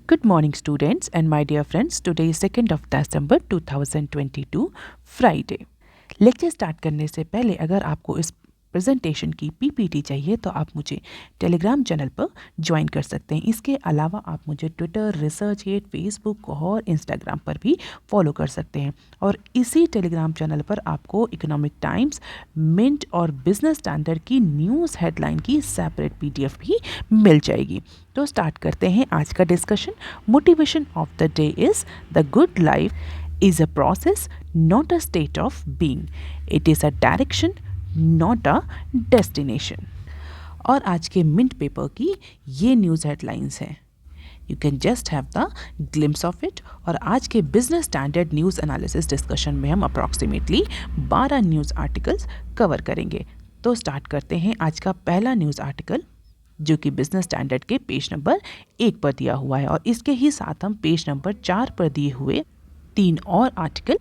Good morning, students and my dear friends. Today is 2nd of December 2022, Friday. Lecture start करने से पहले अगर आपको इस प्रेजेंटेशन की पीपीटी चाहिए तो आप मुझे टेलीग्राम चैनल पर ज्वाइन कर सकते हैं। इसके अलावा आप मुझे ट्विटर, रिसर्चगेट, फेसबुक और इंस्टाग्राम पर भी फॉलो कर सकते हैं। और इसी टेलीग्राम चैनल पर आपको इकोनॉमिक टाइम्स, मिंट और बिजनेस स्टैंडर्ड की न्यूज़ हेडलाइन की सेपरेट पीडीएफ भी मिल जाएगी। तो स्टार्ट करते हैं आज का discussion. Motivation of the day is the good life is a process, not a state of being. It is a direction, not a destination. और आज के मिंट पेपर की ये न्यूज़ हेडलाइंस हैं। You can just have the glimpse of it. और आज के business standard news analysis discussion में हम अप्रॉक्सीमेटली 12 न्यूज़ आर्टिकल्स कवर करेंगे। तो स्टार्ट करते हैं आज का पहला न्यूज़ आर्टिकल, जो कि बिजनेस स्टैंडर्ड के पेज नंबर 1 पर दिया हुआ है। और इसके ही साथ हम पेज नंबर 4 पर दिए हुए 3 और आर्टिकल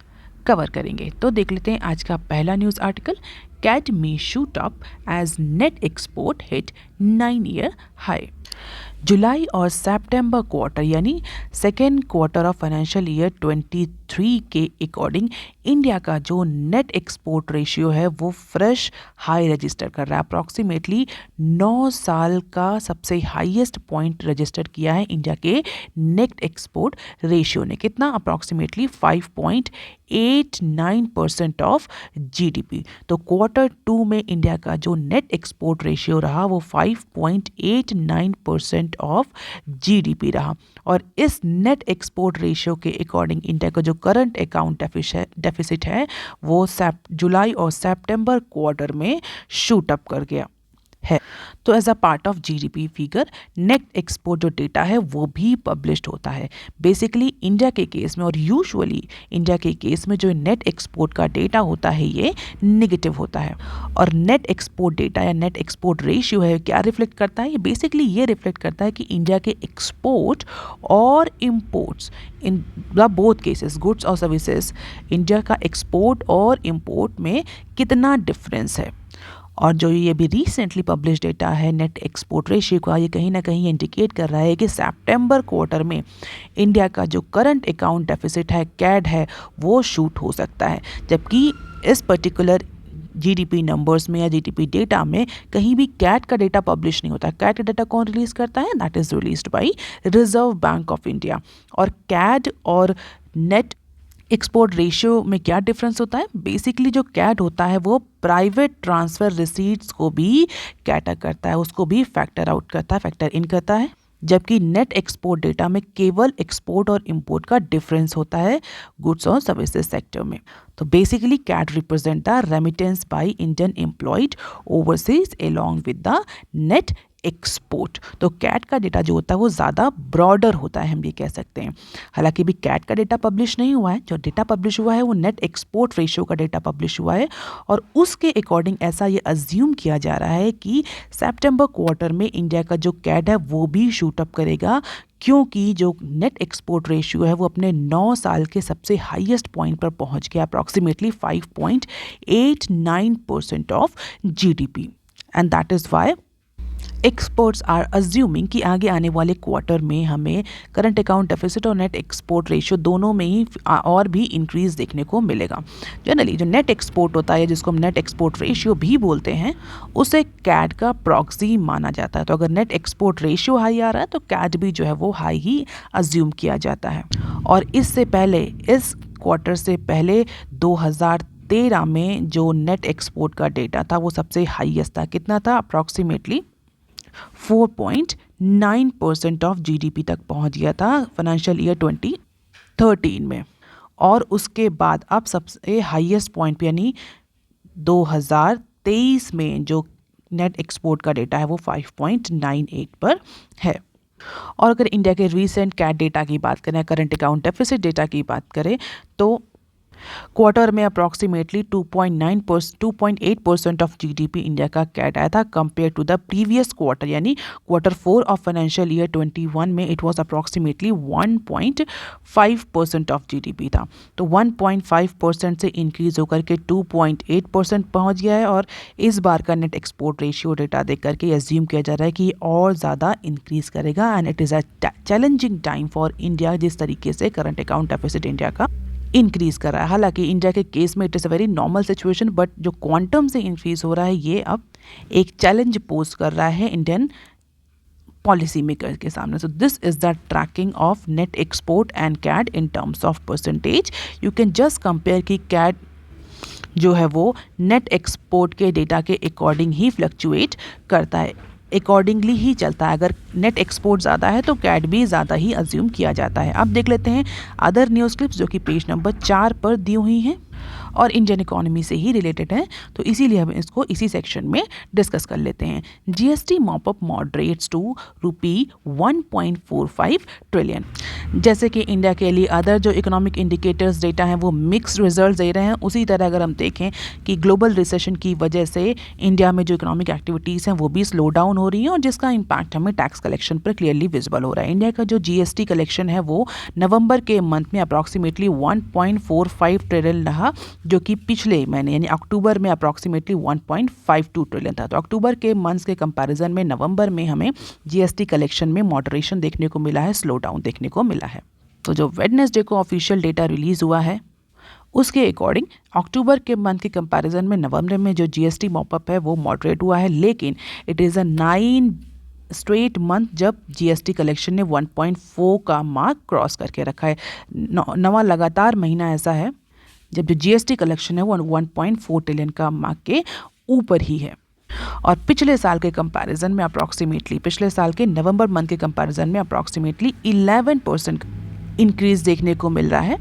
कवर करेंगे। तो देख लेते हैं आज का पहला news article. CAD may shoot up as net export hit 9-year high. जुलाई और सितंबर क्वार्टर यानी second quarter of financial year 23 के अकॉर्डिंग इंडिया का जो नेट एक्सपोर्ट रेशियो है वो फ्रेश हाई रजिस्टर कर रहा है। अप्रॉक्सीमेटली 9 साल का सबसे हाईएस्ट पॉइंट रजिस्टर किया है इंडिया के नेट एक्सपोर्ट रेशियो ने। कितना? Approximately 5.89% of GDP. तो क्वार्टर 2 में इंडिया का जो नेट एक्सपोर्ट रेशियो रहा वो 5.89% ऑफ जीडीपी रहा। और इस नेट एक्सपोर्ट रेशियो के अकॉर्डिंग इंडिया का जो करंट अकाउंट डेफिसिट है वो जुलाई और सितंबर क्वार्टर में शूट अप कर गया है। तो as a part of GDP figure net export जो डेटा है वो भी पब्लिश्ड होता है। बेसिकली इंडिया के केस में और यूजुअली इंडिया के केस में जो नेट एक्सपोर्ट का डेटा होता है ये नेगेटिव होता है। और नेट एक्सपोर्ट डेटा या नेट एक्सपोर्ट रेशियो है क्या रिफ्लेक्ट करता है? ये बेसिकली ये रिफ्लेक्ट करता है कि इंडिया के एक्सपोर्ट और imports in both cases goods और सर्विसेज, इंडिया का एक्सपोर्ट और इम्पोर्ट में कितना डिफरेंस है। और जो ये भी रिसेंटली पब्लिश डेटा है नेट एक्सपोर्ट रेशियो का, ये कहीं ना कहीं इंडिकेट कर रहा है कि सितंबर क्वार्टर में इंडिया का जो करंट अकाउंट डेफिसिट है, कैड है, वो शूट हो सकता है। जबकि इस पर्टिकुलर जीडीपी नंबर्स में या जीडीपी डेटा में कहीं भी कैट का डेटा पब्लिश नहीं होता। कैट का डेटा कौन रिलीज करता है? That is released by reserve Bank of India. और कैड और नेट एक्सपोर्ट रेशियो में क्या डिफरेंस होता है? बेसिकली जो कैट होता है वो प्राइवेट ट्रांसफ़र रिसीट्स को भी कैटर करता है, उसको भी फैक्टर आउट करता है, फैक्टर इन करता है। जबकि नेट एक्सपोर्ट डेटा में केवल एक्सपोर्ट और इंपोर्ट का डिफरेंस होता है गुड्स और सर्विसेज सेक्टर में। तो basically CAD represent the remittance by Indian employed overseas along with the net export. तो कैट का डेटा जो होता है वो ज़्यादा ब्रॉडर होता है, हम ये कह सकते हैं। हालांकि भी कैट का डेटा पब्लिश नहीं हुआ है, जो डेटा पब्लिश हुआ है वो नेट एक्सपोर्ट रेशियो का डेटा पब्लिश हुआ है। और उसके अकॉर्डिंग ऐसा ये अज्यूम किया जा रहा है कि सितंबर क्वार्टर में इंडिया का जो कैट है वो भी शूट अप करेगा, क्योंकि जो नेट एक्सपोर्ट रेशियो है वो अपने 9 साल के सबसे हाईएस्ट पॉइंट पर पहुंच गया, approximately 5.89% of GDP. And that is why experts are assuming कि आगे आने वाले क्वार्टर में हमें करंट अकाउंट डेफिसिट और नेट एक्सपोर्ट रेशियो दोनों में ही और भी इंक्रीज देखने को मिलेगा। जनरली जो नेट एक्सपोर्ट होता है, जिसको हम नेट एक्सपोर्ट रेशियो भी बोलते हैं, उसे कैड का प्रॉक्सी माना जाता है। तो अगर नेट एक्सपोर्ट रेशियो हाई आ रहा है तो कैड भी जो है वो हाई ही अज्यूम किया जाता है। और इससे पहले, इस क्वार्टर से पहले 2013 में जो नेट एक्सपोर्ट का डेटा था वो सबसे हाईएस्ट था। कितना था? अप्रॉक्सीमेटली 4.9% ऑफ जीडीपी तक पहुंच गया था फाइनेंशियल ईयर 2013 में। और उसके बाद अब सबसे हाईएस्ट पॉइंट पे यानी 2023 में जो नेट एक्सपोर्ट का डेटा है वो 5.98 पर है। और अगर इंडिया के रीसेंट कैट डेटा की बात करें, करंट अकाउंट डेफिसिट डेटा की बात करें, तो क्वार्टर में अप्रॉक्सीमेटली 2.8% ऑफ जीडीपी इंडिया का कैट आया था compare to the previous quarter, यानी क्वार्टर 4 ऑफ फाइनेंशियल ईयर 21 में it was approximately 1.5% of GDP था। तो 1.5% से इंक्रीज होकर के 2.8% पहुंच गया है और इस बार का नेट एक्सपोर्ट रेशियो डेटा देख करके एज्यूम किया जा रहा है कि और ज़्यादा इंक्रीज करेगा and it is a challenging time for India, जिस तरीके से करंट अकाउंट डेफिसिट इंडिया का इंक्रीज कर रहा है। हालांकि इंडिया के केस में it is a very normal situation, but जो क्वांटम से इंक्रीज हो रहा है ये अब एक चैलेंज पोज कर रहा है इंडियन पॉलिसी मेकर के सामने। So this is the tracking of net export and CAD in terms of percentage. You can just compare कि कैट जो है वो नेट एक्सपोर्ट के डेटा के अकॉर्डिंग ही फ्लक्चुएट करता है, अकॉर्डिंगली ही चलता है। अगर नेट एक्सपोर्ट ज़्यादा है तो कैट भी ज़्यादा ही अज्यूम किया जाता है। अब देख लेते हैं अदर न्यूज़ क्लिप्स जो कि पेज नंबर 4 पर दी हुई हैं और इंडियन इकोनॉमी से ही रिलेटेड है, तो इसीलिए हम इसको इसी सेक्शन में डिस्कस कर लेते हैं। GST mop up moderates to ₹1.45 trillion. जैसे कि इंडिया के लिए अदर जो इकोनॉमिक इंडिकेटर्स डेटा हैं वो मिक्स्ड रिजल्ट दे रहे हैं, उसी तरह अगर हम देखें कि ग्लोबल रिसेशन की वजह से इंडिया में जो इकोनॉमिक एक्टिविटीज़ हैं वो भी स्लो डाउन हो रही हैं और जिसका इम्पैक्ट हमें टैक्स कलेक्शन पर क्लियरली विजिबल हो रहा है। इंडिया का जो जीएसटी कलेक्शन है वो नवंबर के मंथ में अप्रॉक्सीमेटली 1.45 ट्रिलियन रहा, जो कि पिछले महीने यानी अक्टूबर में अप्रॉक्सीमेटली 1.52 ट्रिलियन था। तो अक्टूबर के मंथ्स के कंपैरिजन में नवंबर में हमें जीएसटी कलेक्शन में मॉडरेशन देखने को मिला है, स्लो डाउन देखने को मिला है। तो जो वेडनेसडे को ऑफिशियल डेटा रिलीज हुआ है उसके अकॉर्डिंग अक्टूबर के मंथ के कंपैरिजन में नवंबर में जो जीएसटी मॉपअप है वो मॉडरेट हुआ है, लेकिन it is a 9 straight month जब जीएसटी कलेक्शन ने 1.4 का मार्क क्रॉस करके रखा है। नवा लगातार महीना ऐसा है जब जो जीएसटी कलेक्शन है वो 1.4 ट्रिलियन का मार्क के ऊपर ही है। और पिछले साल के कंपैरिजन में अप्रॉक्सीमेटली पिछले साल के नवंबर मंथ के कंपैरिजन में अप्रॉक्सीमेटली 11% इंक्रीज देखने को मिल रहा है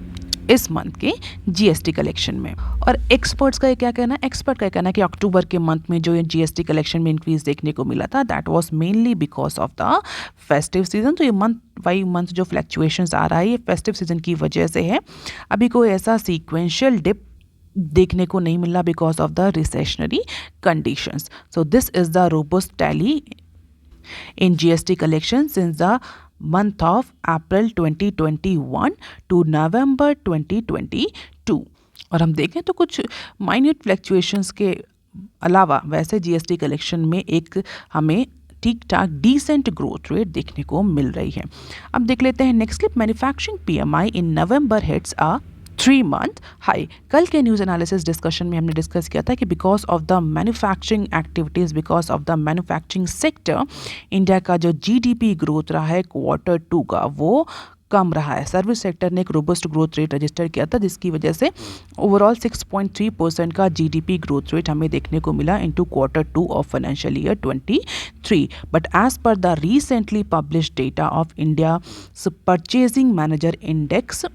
इस मंथ के जीएसटी कलेक्शन में। और एक्सपर्ट्स का क्या कहना है? एक्सपर्ट का कहना है कि अक्टूबर के मंथ में जो ये जीएसटी कलेक्शन में इंक्रीज देखने को मिला था that was mainly because of the festive season. तो ये मंथ बाई मंथ जो फ्लक्चुएशंस आ रहा है ये फेस्टिव सीजन की वजह से है। अभी कोई ऐसा सीक्वेंशियल डिप देखने को नहीं मिला because of the recessionary conditions. So this is the robust tally in GST collection since the month of April 2021 to November 2022। और हम देखें तो कुछ माइन्यूट फ्लक्चुएशंस के अलावा वैसे जीएसटी कलेक्शन में एक हमें ठीक ठाक डिसेंट ग्रोथ रेट देखने को मिल रही है। अब देख लेते हैं next clip. Manufacturing PMI in November hits a 3 month high. कल के न्यूज़ एनालिसिस डिस्कशन में हमने डिस्कस किया था कि because of the manufacturing activities, because of the manufacturing sector, India का जो जीडीपी ग्रोथ रहा है क्वार्टर 2 का वो कम रहा है। सर्विस सेक्टर ने एक रोबस्ट ग्रोथ रेट रजिस्टर किया था जिसकी वजह से ओवरऑल 6.3% का जीडीपी ग्रोथ रेट हमें देखने को मिला into quarter 2 of financial year 23। But as per the recently published data of India purchasing manager index,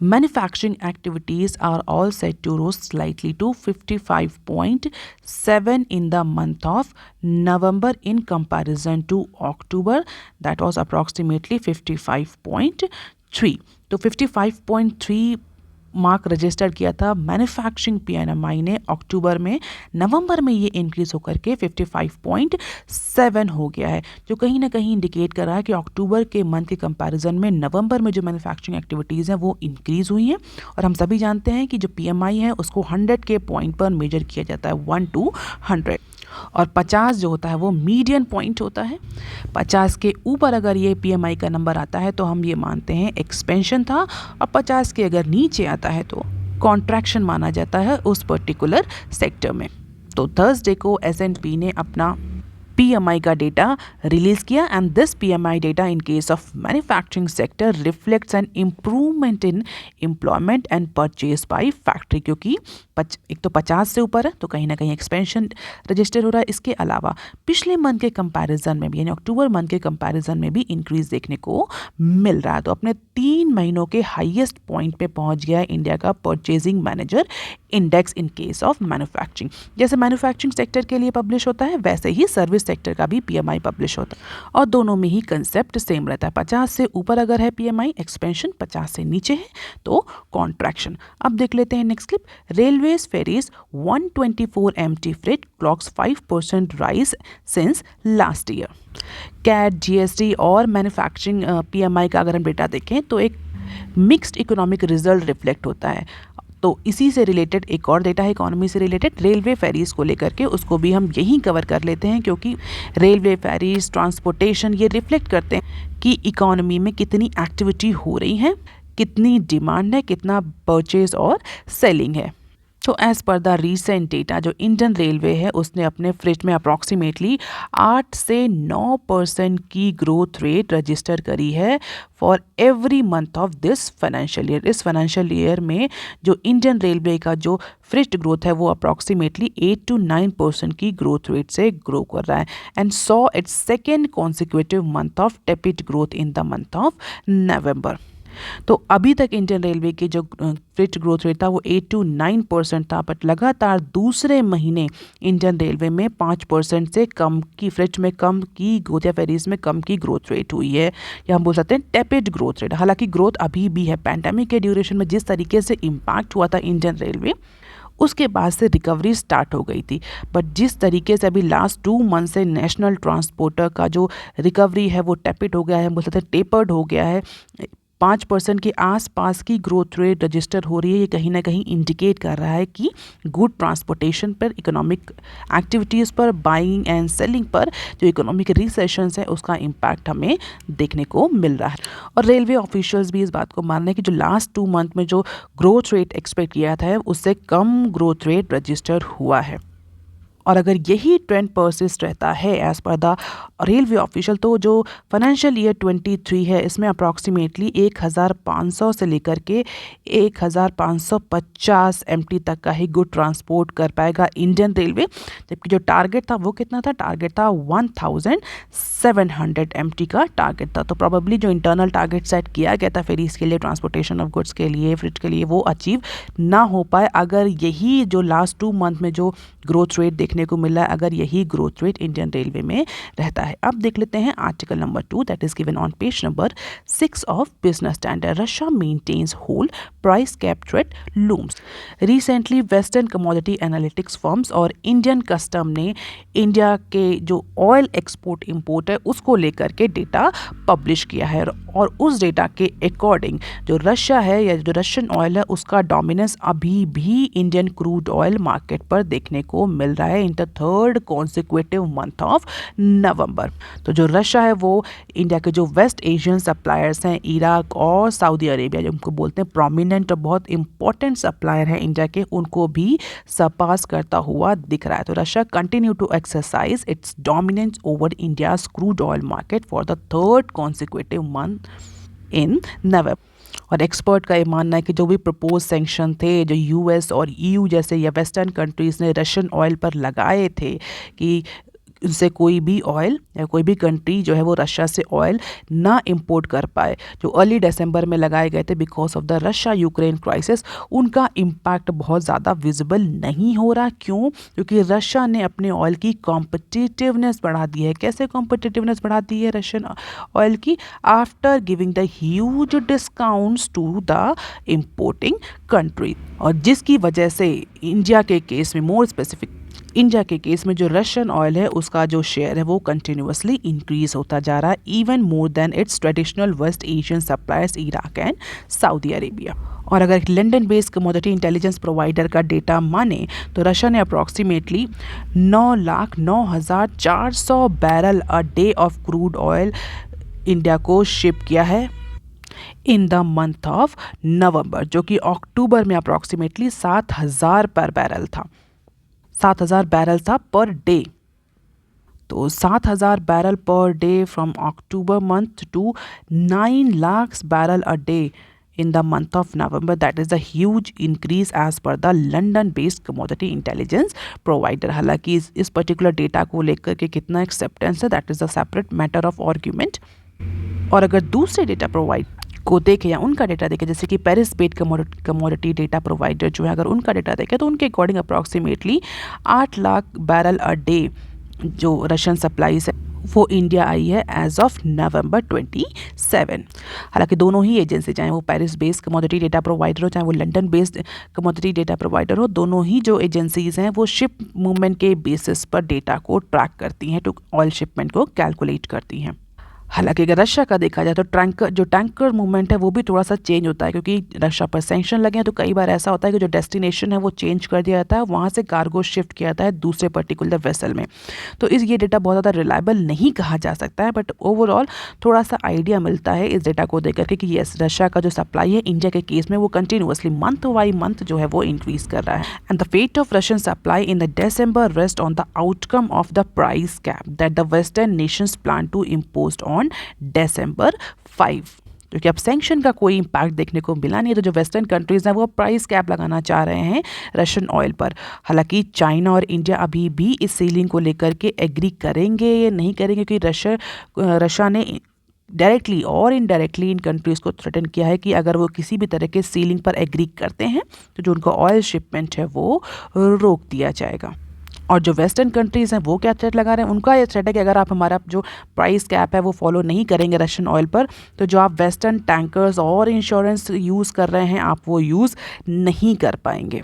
manufacturing activities are all set to rise slightly to 55.7 in the month of November in comparison to October that was approximately 55.3। तो 55.3 mark register किया था manufacturing PMI ने अक्टूबर में। नवंबर में ये increase होकर के 55.7 हो गया है, जो कहीं ना कहीं इंडिकेट कर रहा है कि अक्टूबर के मंथ के कंपैरिजन में नवंबर में जो मैन्युफैक्चरिंग एक्टिविटीज़ हैं वो इंक्रीज हुई हैं। और हम सभी जानते हैं कि जो पीएमआई है उसको 100 के पॉइंट पर मेजर किया जाता है, 1 to 100, और 50 जो होता है वो मीडियन पॉइंट होता है। 50 के ऊपर अगर ये पीएमआई का नंबर आता है तो हम ये मानते हैं एक्सपेंशन था, और 50 के अगर नीचे आता है तो कॉन्ट्रैक्शन माना जाता है उस पर्टिकुलर सेक्टर में। तो थर्सडे को एसएनपी ने अपना PMI का डेटा रिलीज किया and this PMI data in case of manufacturing sector reflects an improvement in employment and purchase by factory, क्योंकि एक तो 50 से ऊपर है तो कहीं ना कहीं एक्सपेंशन रजिस्टर हो रहा है। इसके अलावा पिछले मंथ के कंपैरिजन में भी यानी अक्टूबर मंथ के कंपैरिजन में भी इंक्रीज देखने को मिल रहा है। तो अपने 3 महीनों के हाईएस्ट पॉइंट पे पहुंच गया है इंडिया का purchasing manager index in case of manufacturing. जैसे मैन्युफैक्चरिंग सेक्टर के लिए पब्लिश होता है वैसे ही सर्विस सेक्टर का भी PMI पब्लिश होता है और दोनों में ही कंसेप्ट सेम रहता है। 50 से ऊपर अगर है PMI एक्सपेंशन, 50 से नीचे है तो कॉन्ट्रैक्शन। अब देख लेते हैं next clip. Railways ferries 124 MT freight clocks 5% rise since last year. CAD, GST और मैन्युफैक्चरिंग PMI का अगर हम डेटा देखें तो एक मिक्स्ड इकोनॉमिक रिजल्ट रिफ्लेक्ट होता है। तो इसी से रिलेटेड एक और डेटा है इकोनॉमी से रिलेटेड रेलवे फेरीज को लेकर के, उसको भी हम यहीं कवर कर लेते हैं क्योंकि रेलवे फेरीज, ट्रांसपोर्टेशन ये रिफ्लेक्ट करते हैं कि इकोनॉमी में कितनी एक्टिविटी हो रही है, कितनी डिमांड है, कितना परचेज और सेलिंग है। तो as per the recent data जो इंडियन रेलवे है उसने अपने फ्रेट में अप्रॉक्सीमेटली 8 से 9% की ग्रोथ रेट रजिस्टर करी है for every month of this financial year. इस फाइनेंशियल ईयर में जो इंडियन रेलवे का जो फ्रेट ग्रोथ है वो अप्रॉक्सीमेटली 8 to 9% की ग्रोथ रेट से ग्रो कर रहा है and saw it's second consecutive month of tepid growth in the month of November. तो अभी तक इंडियन रेलवे की जो फ्रेट ग्रोथ रेट था वो 8 to 9% था, बट लगातार दूसरे महीने इंडियन रेलवे में 5% से कम की फ्रेट में कम की ग्रोथ या फेरीज में कम की ग्रोथ रेट हुई है, या हम बोल सकते हैं टेपिड ग्रोथ रेट। हालांकि ग्रोथ अभी भी है। पैंडेमिक के ड्यूरेशन में जिस तरीके से इम्पैक्ट हुआ था इंडियन रेलवे, उसके बाद से रिकवरी स्टार्ट हो गई थी, बट जिस तरीके से अभी लास्ट 2 मंथ से नेशनल ट्रांसपोर्टर का जो रिकवरी है वो टेपिड हो गया है, बोल सकते हैं टेपर्ड हो गया है। 5% के आसपास की ग्रोथ रेट रजिस्टर हो रही है। ये कहीं ना कहीं इंडिकेट कर रहा है कि गुड ट्रांसपोर्टेशन पर, इकोनॉमिक एक्टिविटीज़ पर, बाइंग एंड सेलिंग पर जो इकोनॉमिक रिसेशंस है उसका इम्पैक्ट हमें देखने को मिल रहा है। और रेलवे ऑफिशियल्स भी इस बात को मान रहे हैं कि जो लास्ट 2 मंथ में जो ग्रोथ रेट एक्सपेक्ट किया था उससे कम ग्रोथ रेट रजिस्टर हुआ है। और अगर यही ट्रेंड परसिस्ट रहता है as per the railway official, तो जो फाइनेंशियल ईयर 23 है इसमें अप्रॉक्सीमेटली 1500 से लेकर के 1550 MT तक का ही गुड ट्रांसपोर्ट कर पाएगा इंडियन रेलवे। जबकि जो टारगेट था वो कितना था? टारगेट था 1700 MT का टारगेट था। तो प्रॉबेबली जो इंटरनल टारगेट सेट किया गया था फेरीज के लिए, ट्रांसपोर्टेशन ऑफ गुड्स के लिए, फ्रेट के लिए, वो अचीव ना हो पाए अगर यही जो लास्ट 2 मंथ में जो ग्रोथ रेट देखने को मिला है, अगर यही ग्रोथ रेट इंडियन रेलवे में रहता है। अब देख लेते हैं article number 2 that is given on page number 6 of business standard. Russia maintains hold price cap threat looms. Recently western commodity analytics firms और इंडियन कस्टम ने इंडिया के जो ऑयल एक्सपोर्ट इंपोर्ट है उसको लेकर के डेटा पब्लिश किया है, और उस डेटा के अकॉर्डिंग जो रशिया है या जो रशियन ऑयल है उसका डोमिनेंस अभी भी इंडियन क्रूड ऑयल मार्केट पर देखने को मिल रहा है in the third consecutive month of November. तो जो रशिया है वो इंडिया के जो वेस्ट एशियन सप्लायर्स हैं, इराक और सऊदी अरेबिया, जो उनको बोलते हैं प्रोमिनेंट और बहुत इंपॉर्टेंट सप्लायर है इंडिया के, उनको भी सरपास करता हुआ दिख रहा है। तो Russia continue to exercise its dominance over India's crude oil market for the third consecutive month in November. और एक्सपर्ट का ये मानना है कि जो भी प्रपोज सैंक्शन थे जो यूएस और ईयू जैसे या वेस्टर्न कंट्रीज़ ने रशियन ऑयल पर लगाए थे कि उनसे कोई भी ऑयल या कोई भी कंट्री जो है वो रशिया से ऑयल ना इंपोर्ट कर पाए, जो अर्ली दिसंबर में लगाए गए थे because of the Russia Ukraine crisis, उनका इम्पैक्ट बहुत ज़्यादा विजिबल नहीं हो रहा। क्यों? क्योंकि रशिया ने अपने ऑयल की कॉम्पिटिटिवनेस बढ़ा दी है। कैसे कॉम्पिटिटिवनेस बढ़ा दी है रशियन ऑयल की? After giving the huge discounts to the importing country, और जिसकी वजह से इंडिया के केस में, मोर स्पेसिफिक इंडिया के केस में, जो रशियन ऑयल है उसका जो शेयर है वो कंटिन्यूसली इंक्रीज होता जा रहा है, even more than its traditional west Asian suppliers Iraq and Saudi Arabia. और अगर London based commodity intelligence provider का डेटा माने तो रशिया ने approximately 9,09,400 barrel a day of crude oil India को शिप किया है in the month of November, जो कि अक्टूबर में अप्रॉक्सीमेटली 7,000 पर बैरल था, 7,000 बैरल था पर डे। तो 7,000 बैरल पर day from October month to 9 lakh barrel a day in the month of November. That is a huge increase as per the London based commodity intelligence provider. हालांकि इस particular data को लेकर के कितना acceptance है that is a separate matter of argument. और अगर दूसरे डेटा प्रोवाइड को देखें या उनका डेटा देखें, जैसे कि Paris based commodity data provider जो है, अगर उनका डेटा देखें तो उनके according approximately 8 lakh barrel a day जो रशियन सप्लाईज है वो इंडिया आई है एज ऑफ नवंबर 27। हालांकि दोनों ही एजेंसी, चाहे वो Paris based commodity data provider हो, चाहे वो London based commodity data provider हो, दोनों ही जो एजेंसीज हैं वो शिप मूवमेंट के बेसिस पर डेटा को ट्रैक करती हैं, तो ऑयल शिपमेंट को कैलकुलेट करती हैं। हालांकि अगर रशिया का देखा जाए तो टैंकर मूवमेंट है वो भी थोड़ा सा चेंज होता है, क्योंकि रशिया पर सैंक्शन लगे हैं, तो कई बार ऐसा होता है कि जो डेस्टिनेशन है वो चेंज कर दिया जाता है, वहाँ से कार्गो शिफ्ट किया जाता है दूसरे पर्टिकुलर वेसल में। तो ये डेटा बहुत ज़्यादा रिलायबल नहीं कहा जा सकता है, बट ओवरऑल थोड़ा सा आइडिया मिलता है इस डेटा को देख करके कि यस, रशिया का जो सप्लाई है इंडिया के केस में वो कंटिन्यूअसली मंथ बाई मंथ जो है वो इंक्रीज कर रहा है। And the fate of Russian supply in the December rest on the outcome of the price cap that the western nations plan to impose on December 5। क्योंकि अब sanction का कोई इम्पैक्ट देखने को मिला नहीं है, तो जो वेस्टर्न कंट्रीज़ हैं वो प्राइस कैप लगाना चाह रहे हैं रशियन ऑयल पर। हालांकि चाइना और इंडिया अभी भी इस सीलिंग को लेकर के एग्री करेंगे या नहीं करेंगे, क्योंकि रशिया ने डायरेक्टली और इनडायरेक्टली इन कंट्रीज़ को थ्रेटन किया है कि अगर वो किसी भी तरह के सीलिंग पर एग्री करते हैं तो जो उनका ऑयल शिपमेंट है वो रोक दिया जाएगा। और जो वेस्टर्न कंट्रीज़ हैं वो क्या थ्रेट लगा रहे हैं, उनका ये थ्रेट है कि अगर आप हमारा जो प्राइस कैप है वो फॉलो नहीं करेंगे रशियन ऑयल पर, तो जो आप वेस्टर्न टैंकर्स और इंश्योरेंस यूज़ कर रहे हैं आप वो यूज़ नहीं कर पाएंगे।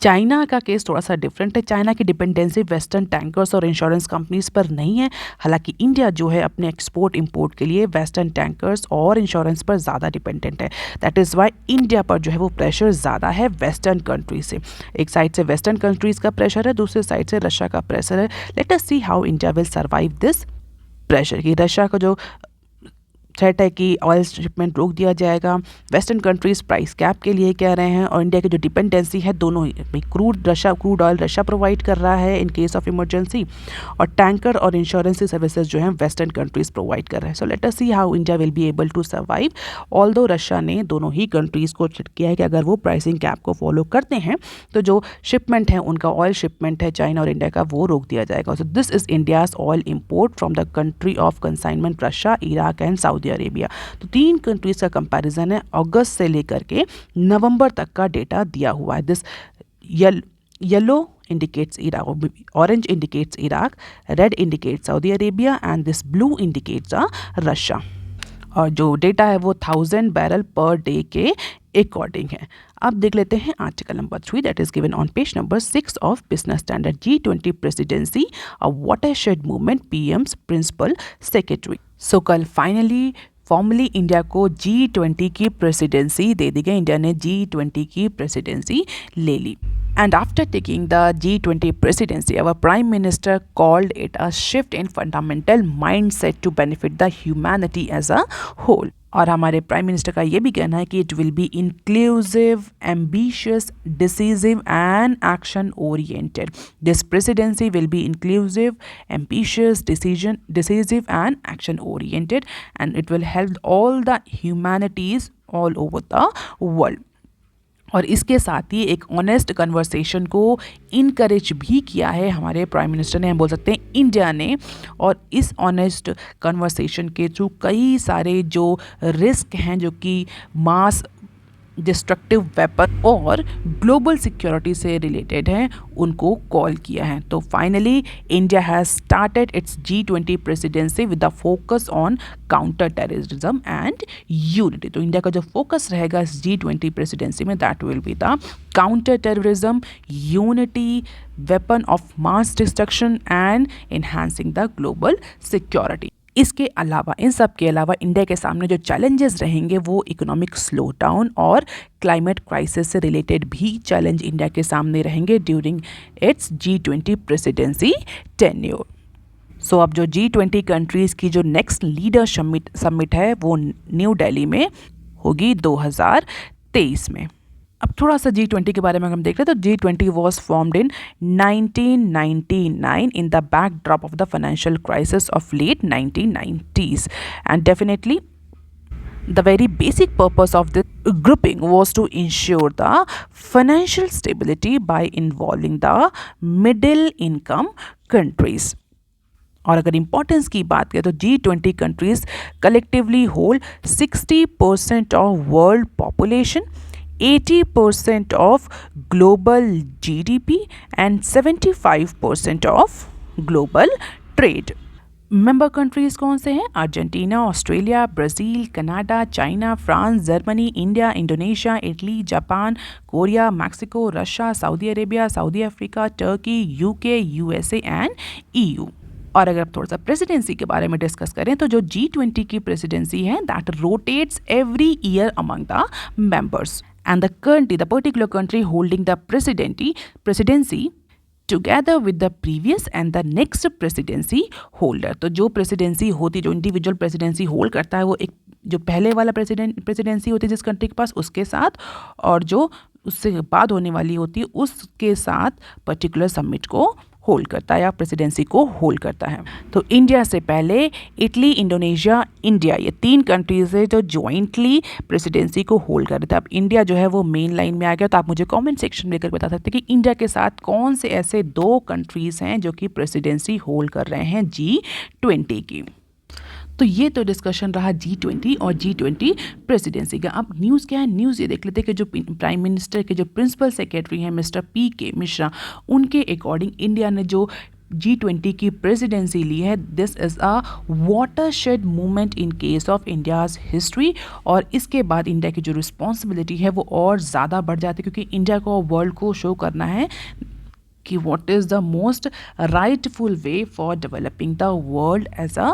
चाइना का केस थोड़ा सा डिफरेंट है। चाइना की डिपेंडेंसी वेस्टर्न टैंकर्स और इंश्योरेंस कंपनीज पर नहीं है। हालांकि इंडिया जो है अपने एक्सपोर्ट इंपोर्ट के लिए वेस्टर्न टैंकर्स और इंश्योरेंस पर ज़्यादा डिपेंडेंट है। दैट इज़ वाई इंडिया पर जो है वो प्रेशर ज़्यादा है वेस्टर्न कंट्रीज से। एक साइड से वेस्टर्न कंट्रीज़ का प्रेशर है, दूसरे साइड से रशिया का प्रेशर है। Late us see how India will survive this pressure. कि रशिया का जो थ्रेट है कि ऑयल शिपमेंट रोक दिया जाएगा, वेस्टर्न कंट्रीज प्राइस कैप के लिए कह रहे हैं, और इंडिया की जो डिपेंडेंसी है दोनों ही, क्रूड ऑयल रशिया प्रोवाइड कर रहा है इन केस ऑफ इमरजेंसी, और टैंकर और इंश्योरेंस सर्विसेज जो हैं वेस्टर्न कंट्रीज प्रोवाइड कर रहे हैं। So let us see how India will be able to survive. Although Russia ने दोनों ही कंट्रीज़ को थ्रेट किया है कि अगर वो प्राइसिंग कैप को फॉलो करते हैं तो जो शिपमेंट है उनका ऑयल शिपमेंट है चाइना और इंडिया का वो रोक दिया जाएगा। सो this is India's oil import from the country of consignment Russia, Iraq and Saudi Arabia. तो 3 कंट्रीज का कंपैरिजन है, अगस्त से लेकर के नवंबर तक का डेटा दिया हुआ है। This yellow indicates Iraq, orange indicates Iraq, red indicates Saudi Arabia and this blue indicates Russia। और जो डेटा है वो 1000 बैरल पर डे के अकॉर्डिंग है। अब देख लेते हैं article number 3 that is given on page number 6 of business Standard. G20 presidency a watershed movement, PM's principal secretary. So कल फॉर्मली इंडिया को G20 की प्रेसिडेंसी दे दी गई। इंडिया ने G20 की प्रेसिडेंसी ले ली। And after taking the G20 presidency, our Prime Minister called it a shift in fundamental mindset to benefit the humanity as a whole। और हमारे prime minister का ये भी कहना है कि it will B inclusive, ambitious, decisive and action oriented. This presidency will be inclusive, ambitious, decisive and action oriented and it will help all the humanities all over the world. और इसके साथ ही एक ऑनेस्ट कन्वर्सेशन को encourage भी किया है हमारे prime minister ने, हम बोल सकते हैं इंडिया ने। और इस ऑनेस्ट कन्वर्सेशन के थ्रू कई सारे जो रिस्क हैं जो कि मास डिस्ट्रक्टिव वेपन और ग्लोबल सिक्योरिटी से रिलेटेड हैं उनको कॉल किया है। तो finally India has started it's G20 presidency with the focus on counter terrorism and unity. तो इंडिया का जो फोकस रहेगा इस G20 प्रेसिडेंसी में that will be the counter terrorism, unity, weapon of mass destruction and enhancing the global security. इसके अलावा, इन सब के अलावा इंडिया के सामने जो चैलेंजेस रहेंगे वो इकोनॉमिक स्लो डाउन और क्लाइमेट क्राइसिस से रिलेटेड भी चैलेंज इंडिया के सामने रहेंगे during its G20 presidency tenure. So अब जो G20 कंट्रीज़ की जो नेक्स्ट लीडर समिट है वो न्यू दिल्ली में होगी 2023 में। अब थोड़ा सा G20 के बारे में हम देख रहे हैं तो G20 was formed in 1999 in the backdrop of the financial crisis of late 1990s and definitely the very basic purpose of this grouping was to ensure the financial stability by involving the middle income countries। और अगर importance की बात करें तो G20 countries collectively hold 60% of world population, 80% of global GDP and 75% of global trade। Member countries कौन से हैं? Argentina, Australia, Brazil, Canada, China, France, Germany, India, Indonesia, Italy, Japan, Korea, Mexico, Russia, Saudi Arabia, Saudi Africa, Turkey, UK, USA and EU. और अगर आप थोड़ा सा presidency के बारे में डिस्कस करें तो जो G20 की प्रेसिडेंसी है that rotates every year among the members and the particular country holding the presidency together with the previous and the next presidency holder. तो जो प्रेसिडेंसी होती, जो इंडिविजुअल प्रेसिडेंसी होल्ड करता है वो एक जो पहले वाला प्रेसिडेंसी होती है जिस कंट्री के पास उसके साथ, और जो उससे बाद होने वाली होती है उसके साथ पर्टिकुलर समिट को होल्ड करता है या प्रेसिडेंसी को होल्ड करता है। तो इंडिया से पहले इटली, इंडोनेशिया, इंडिया, ये 3 कंट्रीज है जो ज्वाइंटली प्रेसिडेंसी को होल्ड कर रहे थे। अब इंडिया जो है वो मेन लाइन में आ गया, तो आप मुझे कमेंट सेक्शन में लेकर बता सकते हैं कि इंडिया के साथ कौन से ऐसे 2 कंट्रीज हैं जो कि प्रेसिडेंसी होल्ड कर रहे हैं G20 की। तो ये तो डिस्कशन रहा G20 और G20 प्रेसिडेंसी का। अब न्यूज़ क्या है? न्यूज़ ये देख लेते हैं कि जो प्राइम मिनिस्टर के जो प्रिंसिपल सेक्रेटरी हैं मिस्टर PK मिश्रा, उनके अकॉर्डिंग इंडिया ने जो G20 की प्रेसिडेंसी ली है, this is a watershed movement in case of India's history. और इसके बाद इंडिया की जो रिस्पॉन्सिबिलिटी है वो और ज़्यादा बढ़ जाती है, क्योंकि इंडिया को वर्ल्ड को शो करना है कि what is the most rightful way for developing the world as a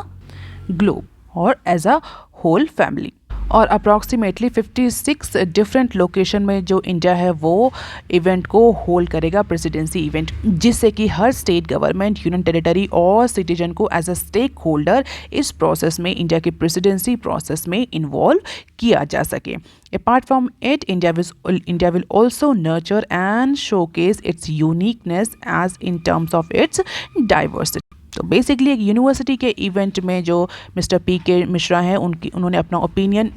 globe और एज अ होल फैमिली। और अप्रॉक्सीमेटली 56 डिफरेंट लोकेशन में जो इंडिया है वो इवेंट को होल्ड करेगा, प्रेसिडेंसी इवेंट, जिससे कि हर स्टेट गवर्नमेंट, यूनियन टेरिटरी और सिटीजन को एज अ स्टेक होल्डर इस प्रोसेस में, इंडिया की प्रेसिडेंसी प्रोसेस में इन्वॉल्व किया जा सके। Apart from it, India will also nurture and showcase its uniqueness as in terms of its diversity. तो बेसिकली एक यूनिवर्सिटी के इवेंट में जो मिस्टर PK मिश्रा हैं उन्होंने अपना ओपिनियन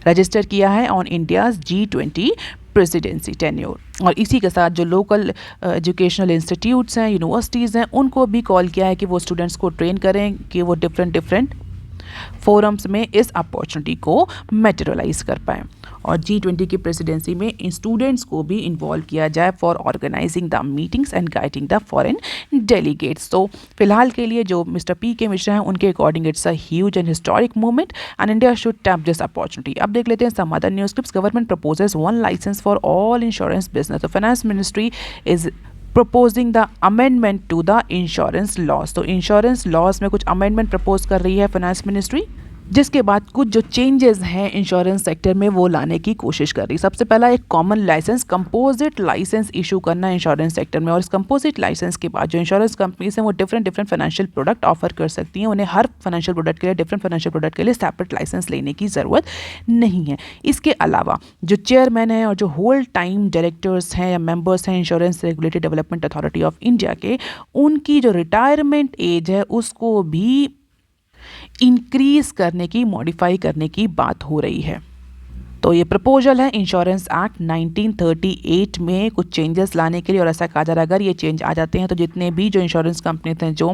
रजिस्टर किया है on India's G20 presidency tenure. और इसी के साथ जो लोकल एजुकेशनल इंस्टीट्यूट्स हैं, यूनिवर्सिटीज़ हैं, उनको भी कॉल किया है कि वो स्टूडेंट्स को ट्रेन करें कि वो डिफरेंट फोरम्स में इस अपॉर्चुनिटी को मेटेरियलाइज कर पाएँ। और G20 की प्रेसिडेंसी में इन स्टूडेंट्स को भी इन्वॉल्व किया जाए for organising the meetings and guiding the foreign delegates. तो फिलहाल के लिए जो मिस्टर PK मिश्रा हैं उनके according it's a huge and historic movement and India should tap this opportunity. अब देख लेते हैं some other news clips. Government proposes 1 licence for all insurance business. तो finance ministry is proposing the amendment to the insurance laws। तो insurance laws में कुछ amendment propose कर रही है फाइनेंस मिनिस्ट्री, जिसके बाद कुछ जो चेंजेस हैं इंश्योरेंस सेक्टर में वो लाने की कोशिश कर रही है। सबसे पहला एक common licence, composite licence issue करना है इंश्योरेंस सेक्टर में। और इस कंपोजिट लाइसेंस के बाद जो इंश्योरेंस कंपनीज हैं वो डिफरेंट फाइनेंशियल प्रोडक्ट ऑफर कर सकती हैं। उन्हें हर फाइनेंशियल प्रोडक्ट के लिए, डिफरेंट फाइनेंशियल प्रोडक्ट के लिए सेपरेट लाइसेंस लेने की ज़रूरत नहीं है। इसके अलावा जो चेयरमैन हैं और जो होल टाइम डायरेक्टर्स हैं या मेंबर्स हैं insurance regulatory development authority of India के, उनकी जो रिटायरमेंट एज है उसको भी इंक्रीज करने की, मॉडिफाई करने की बात हो रही है। तो ये प्रपोजल है इंश्योरेंस एक्ट 1938 में कुछ चेंजेस लाने के लिए। और ऐसा कहा जा रहा है अगर ये चेंज आ जाते हैं तो जितने भी जो इंश्योरेंस कंपनी थे जो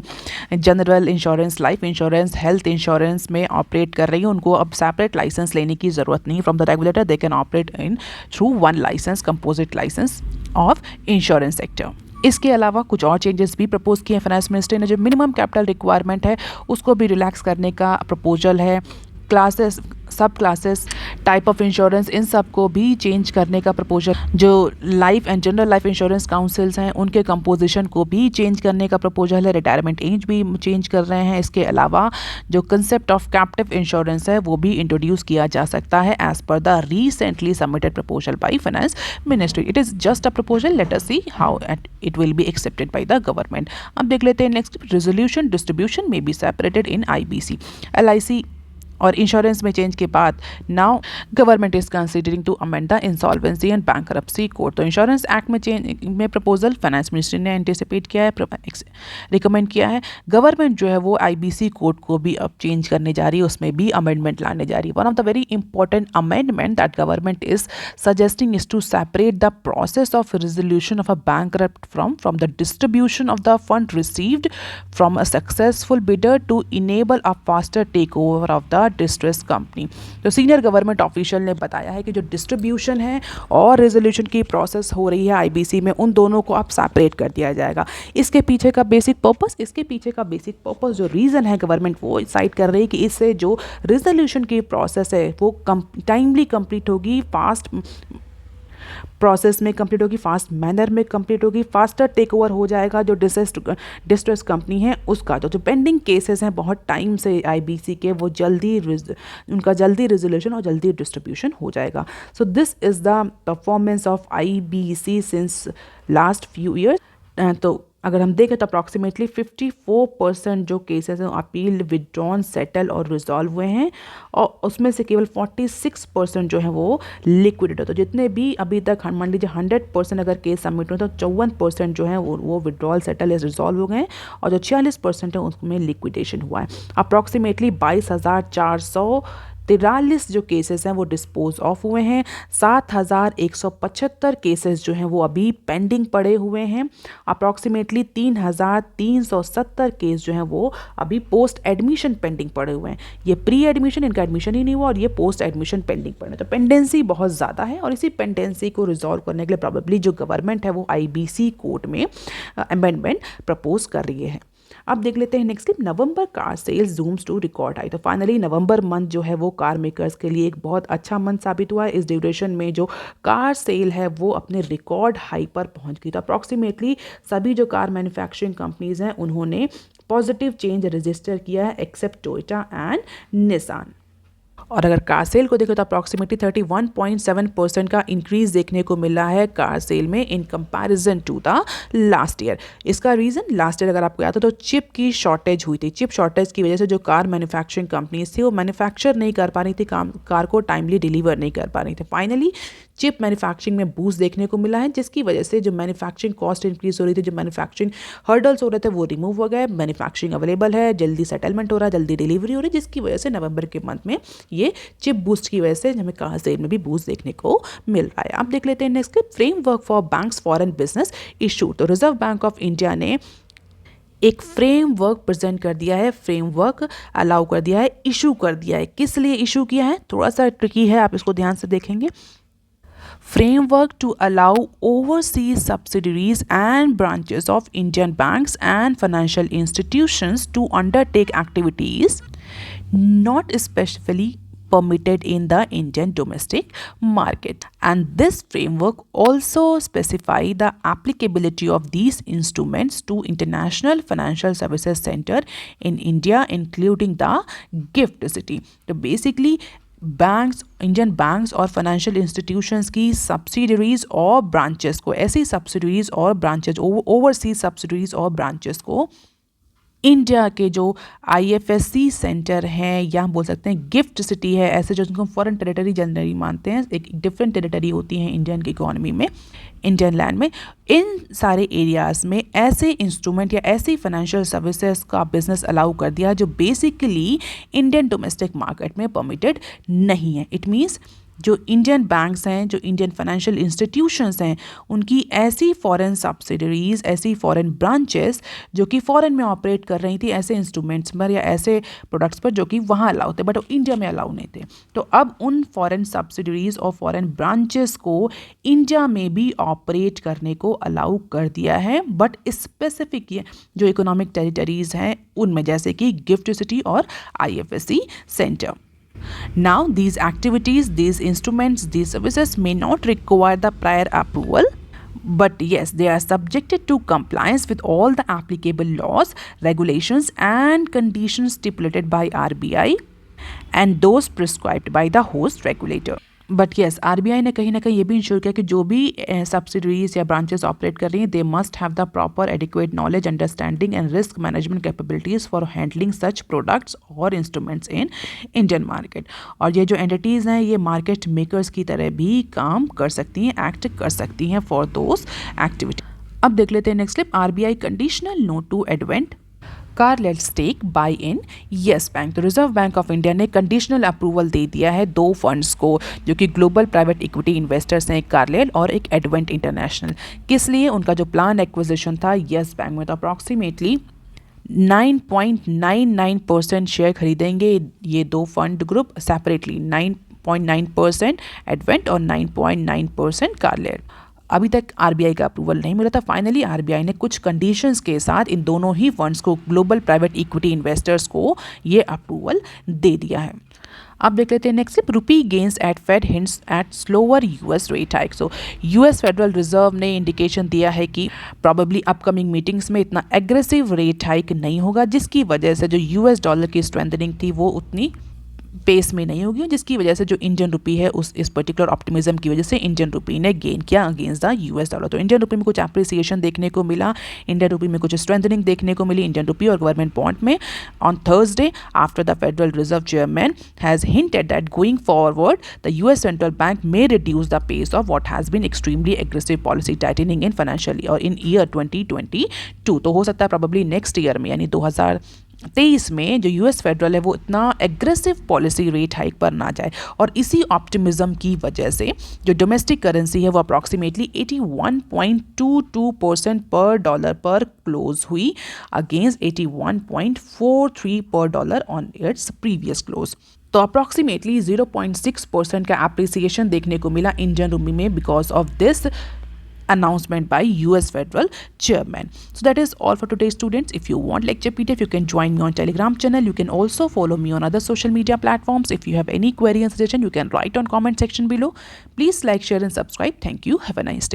general insurance, life insurance, health insurance में ऑपरेट कर रही है, उनको अब सेपरेट लाइसेंस लेने की ज़रूरत नहीं। From the regulator they can operate in through 1 licence, composite licence of insurance sector. इसके अलावा कुछ और चेंजेस भी प्रपोज किए हैं फाइनेंस मिनिस्ट्री ने। जो मिनिमम कैपिटल रिक्वायरमेंट है उसको भी रिलैक्स करने का प्रपोजल है। क्लासेस, सब क्लासेस, टाइप ऑफ इंश्योरेंस, इन सब को भी चेंज करने का प्रपोजल। जो life and general life insurance councils हैं उनके कंपोजिशन को भी चेंज करने का प्रपोजल है। रिटायरमेंट एज भी चेंज कर रहे हैं। इसके अलावा जो कंसेप्ट ऑफ कैप्टिव इंश्योरेंस है वो भी इंट्रोड्यूस किया जा सकता है as per the recently submitted proposal by finance ministry. It is just a proposal, let us see how it will be accepted by the government. अब देख लेते हैं नेक्स्ट, रेजोल्यूशन डिस्ट्रीब्यूशन में be separated in IBC। LIC और insurance में change के बाद now government is considering to amend the insolvency and bankruptcy code. तो इंश्योरेंस एक्ट में चेंज में प्रपोजल फाइनेंस मिनिस्ट्री ने एंटिसिपेट किया है, रिकमेंड किया है। गवर्नमेंट जो है वो IBC कोड को भी अब चेंज करने जा रही है, उसमें भी अमेंडमेंट लाने जा रही है। One of the very important amendment that government is suggesting is to separate the process of resolution of a bankrupt from the distribution of the fund received from a successful bidder to enable a faster take over of the distress company. तो senior government official ने बताया है कि जो distribution है और resolution की process हो रही है आईबीसी में, उन दोनों को अब सेपरेट कर दिया जाएगा। इसके पीछे का बेसिक पर्पस जो रीज़न है गवर्नमेंट वो साइड कर रही है कि इससे जो रेजोल्यूशन की प्रोसेस है वो टाइमली कंप्लीट होगी, फास्ट प्रोसेस में कंप्लीट होगी, फास्ट मैनर में कंप्लीट होगी, फास्टर टेक ओवर हो जाएगा जो डिस्ट्रेस कंपनी है उसका। जो पेंडिंग केसेस हैं बहुत टाइम से आईबीसी के, वो उनका जल्दी रिजोल्यूशन और जल्दी डिस्ट्रीब्यूशन हो जाएगा। So this is the performance of IBC since last few years. तो अगर हम देखें तो अप्रॉक्सीमेटली 54% जो केसेस हैं अपील, विदड्रॉन, सेटल और रिजॉल्व हुए हैं, और उसमें से केवल 46% जो है वो लिक्विडेट हो। तो जितने भी अभी तक मान लीजिए 100% अगर केस सबमिट हुए तो 54% जो है वो विदड्रॉल, सेटल या रिजॉल्व हो गए हैं, और जो 46% है उसमें लिक्विडेशन हुआ है। अप्रॉक्सीमेटली 22,443 जो केसेस हैं वो डिस्पोज ऑफ हुए हैं। 7,175 केसेस जो हैं वो अभी पेंडिंग पड़े हुए हैं। अप्रॉक्सीमेटली 3,370 केस जो हैं वो अभी पोस्ट एडमिशन पेंडिंग पड़े हुए हैं। ये प्री एडमिशन, इनका एडमिशन ही नहीं हुआ, और ये पोस्ट एडमिशन पेंडिंग पड़े हैं। तो पेंडेंसी बहुत ज़्यादा है, और इसी पेंडेंसी को रिजॉल्व करने के लिए प्रॉबेबली जो गवर्नमेंट है वो आईबीसी कोर्ट में अमेंडमेंट प्रपोज कर रही है। अब देख लेते हैं next clip. November car sales zooms to record high. तो फाइनली नवंबर मंथ जो है वो कार मेकर्स के लिए एक बहुत अच्छा मंथ साबित हुआ है। इस ड्यूरेशन में जो कार सेल है वो अपने रिकॉर्ड हाई पर पहुंच गई। तो अप्रॉक्सीमेटली सभी जो कार मैन्युफैक्चरिंग कंपनीज हैं उन्होंने पॉजिटिव चेंज रजिस्टर किया है, एक्सेप्ट टोयोटा एंड निसान। और अगर कार सेल को देखें तो अप्रॉक्सीमेटली 31.7% का इंक्रीज देखने को मिला है कार सेल में in comparison to the last year. इसका रीज़न, लास्ट ईयर अगर आपको याद हो तो चिप की शॉर्टेज हुई थी। चिप शॉर्टेज की वजह से जो कार मैन्युफैक्चरिंग कंपनीज थी वो मैन्युफैक्चर नहीं कर पा रही थी, कार को टाइमली डिलीवर नहीं कर पा रही थी। फाइनली चिप मैन्युफैक्चरिंग में बूस्ट देखने को मिला है, जिसकी वजह से जो मैन्युफैक्चरिंग कॉस्ट इंक्रीज हो रही थी, जो मैन्युफैक्चरिंग हर्डल्स हो रहे थे वो रिमूव हो गए। मैन्युफैक्चरिंग अवेलेबल है, जल्दी सेटलमेंट हो रहा है, जल्दी डिलीवरी हो रही है, जिसकी वजह से नवंबर के मंथ में ये चिप बूस्ट की वजह से हमें कार सेल में भी बूस्ट देखने को मिल रहा है। आप देख लेते हैं next clip. Framework for banks foreign business issue. तो रिजर्व बैंक ऑफ इंडिया ने एक फ्रेमवर्क प्रेजेंट कर दिया है, फ्रेमवर्क अलाउ कर दिया है, इशू कर दिया है। किस लिए इशू किया है, थोड़ा सा ट्रिकी है, आप इसको ध्यान से देखेंगे। Framework to allow overseas subsidiaries and branches of Indian banks and financial institutions to undertake activities not specifically permitted in the Indian domestic market. And this framework also specify the applicability of these instruments to international financial services center in India, including the GIFT City. So basically banks, Indian banks और financial institutions की subsidiaries और branches को, ऐसी subsidiaries और branches, overseas subsidiaries और branches को India के जो आईएफएससी सेंटर हैं, या हम बोल सकते हैं गिफ्ट सिटी है, ऐसे जो उनको फॉरेन टेरिटरी जनरली मानते हैं, एक डिफरेंट टेरिटरी होती हैं इंडियन की इकोनॉमी में, इंडियन लैंड में, इन सारे एरियाज़ में ऐसे इंस्ट्रूमेंट या ऐसी फाइनेंशियल सर्विसेज का बिजनेस अलाउ कर दिया जो बेसिकली इंडियन डोमेस्टिक मार्केट में परमिटेड नहीं है। इट मीन्स जो इंडियन बैंक्स हैं, जो इंडियन फाइनेंशियल इंस्टीट्यूशंस हैं, उनकी ऐसी फॉरेन सब्सिडरीज, ऐसी फॉरेन ब्रांचेस जो कि फॉरेन में ऑपरेट कर रही थी ऐसे इंस्ट्रूमेंट्स पर या ऐसे प्रोडक्ट्स पर जो कि वहाँ अलाउ थे बट इंडिया में अलाउ नहीं थे, तो अब उन फॉरेन सब्सिडरीज और फॉरेन ब्रांचेस को इंडिया में भी ऑपरेट करने को अलाउ कर दिया है, बट स्पेसिफिक जो इकोनॉमिक टेरिटरीज हैं उनमें, जैसे कि गिफ्ट सिटी और IFSC centre. Now, these activities, these instruments, these services may not require the prior approval, but yes, they are subjected to compliance with all the applicable laws, regulations, and conditions stipulated by RBI and those prescribed by the host regulator. But yes, RBI ने कहीं ना कहीं ये भी ensure किया कि जो भी सब्सिडरीज या ब्रांचेस ऑपरेट कर रही हैं, they must have the proper adequate knowledge, understanding and risk management capabilities for handling such products और इंस्ट्रूमेंट्स इन इंडियन मार्केट। और ये जो एंटिटीज़ हैं ये मार्केट मेकर्स की तरह भी काम कर सकती हैं, एक्ट कर सकती हैं फॉर दोज एक्टिविटी। अब देख लेते हैं next clip. RBI conditional nod to Advent Carlyle stake buy in Yes Bank. तो रिजर्व बैंक ऑफ इंडिया ने कंडीशनल अप्रूवल दे दिया है दो फंड्स को जो कि ग्लोबल प्राइवेट इक्विटी इन्वेस्टर्स हैं, एक कारलेल और एक एडवेंट इंटरनेशनल। किस लिए? उनका जो प्लान एक्विजिशन था येस बैंक में, तो अप्रॉक्सीमेटली 9.99% शेयर खरीदेंगे ये दो फंड ग्रुप सेपरेटली, 9.9% एडवेंट और 9.9% कार्लेट। अभी तक आरबीआई का अप्रूवल नहीं मिला था। फाइनली आरबीआई ने कुछ कंडीशंस के साथ इन दोनों ही फंड्स को, ग्लोबल प्राइवेट इक्विटी इन्वेस्टर्स को, ये अप्रूवल दे दिया है। अब देख लेते हैं next slip, rupee gains at Fed hints at slower US rate hike. So US Federal Reserve ने इंडिकेशन दिया है कि प्रॉबेबली अपकमिंग मीटिंग्स में इतना एग्रेसिव रेट हाइक नहीं होगा, जिसकी वजह से जो यूएस डॉलर की स्ट्रेंथनिंग थी वो उतनी पेस में नहीं होगी, जिसकी वजह से जो इंडियन रुपी है इस पर्टिकुलर ऑप्टिमिज्म की वजह से इंडियन रुपी ने गेन किया अगेंस्ट द यूएस डॉलर। तो इंडियन रुपी में कुछ अप्रिसिएशन देखने को मिला, इंडियन रुपी में कुछ स्ट्रेंथनिंग देखने को मिली इंडियन रुपी और गवर्नमेंट बॉन्ड में on Thursday, after the Federal Reserve chairman has hinted that going forward the US central bank may reduce the pace of what has been extremely aggressive policy tightening in financial और in year 2022। तो हो सकता है probably next year में यानी 2023 में जो US federal है वो इतना एग्रेसिव पॉलिसी रेट हाइक पर ना जाए, और इसी ऑप्टिमिज्म की वजह से जो डोमेस्टिक करेंसी है वो अप्रॉक्सीमेटली 81.22% पर डॉलर पर क्लोज हुई अगेंस्ट 81.43 पर dollar on its previous close. तो अप्रॉक्सीमेटली 0.6% का एप्रिसिएशन देखने को मिला इंडियन रुपी में because of this announcement by US Federal Chairman. So that is all for today, students. If you want lecture PDF, you can join me on Telegram channel. You can also follow me on other social media platforms. If you have any query and suggestion, you can write on comment section below. Please like, share and subscribe. Thank you. Have a nice day.